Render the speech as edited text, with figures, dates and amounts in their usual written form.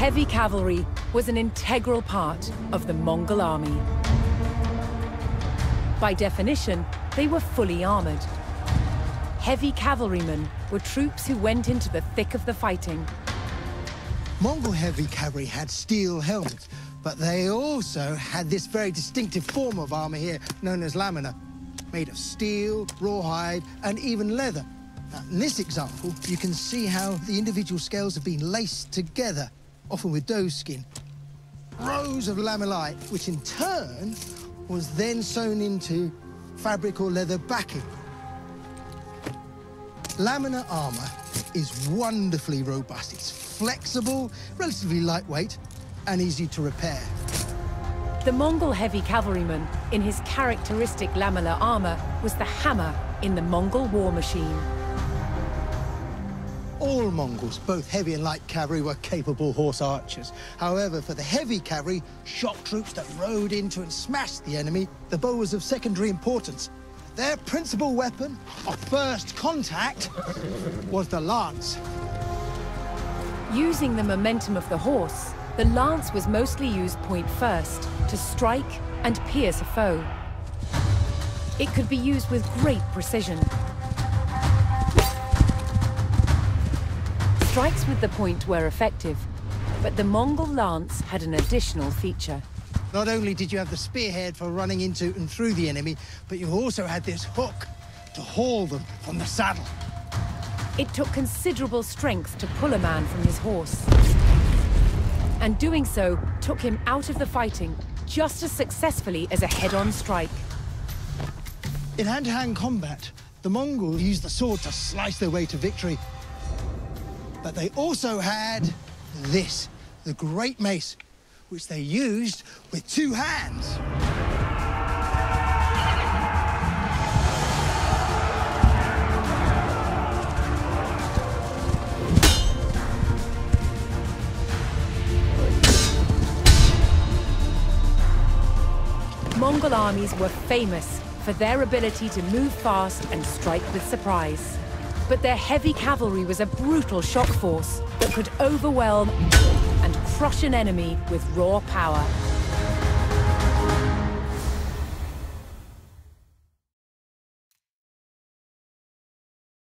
Heavy cavalry was an integral part of the Mongol army. By definition, they were fully armored. Heavy cavalrymen were troops who went into the thick of the fighting. Mongol heavy cavalry had steel helmets, but they also had this very distinctive form of armor here, known as lamina, made of steel, rawhide, and even leather. Now, in this example, you can see how the individual scales have been laced together, often with doe skin. Rows of lamellite, which in turn was then sewn into fabric or leather backing. Lamina armor is wonderfully robust. It's flexible, relatively lightweight, and easy to repair. The Mongol heavy cavalryman, in his characteristic lamellar armor, was the hammer in the Mongol war machine. All Mongols, both heavy and light cavalry, were capable horse archers. However, for the heavy cavalry, shock troops that rode into and smashed the enemy, the bow was of secondary importance. Their principal weapon of first contact was the lance. Using the momentum of the horse, the lance was mostly used point first to strike and pierce a foe. It could be used with great precision. Strikes with the point were effective, but the Mongol lance had an additional feature. Not only did you have the spearhead for running into and through the enemy, but you also had this hook to haul them from the saddle. It took considerable strength to pull a man from his horse. And doing so took him out of the fighting just as successfully as a head-on strike. In hand-to-hand combat, the Mongols used the sword to slice their way to victory. But they also had this, the great mace, which they used with two hands. Mongol armies were famous for their ability to move fast and strike with surprise. But their heavy cavalry was a brutal shock force that could overwhelm and crush an enemy with raw power.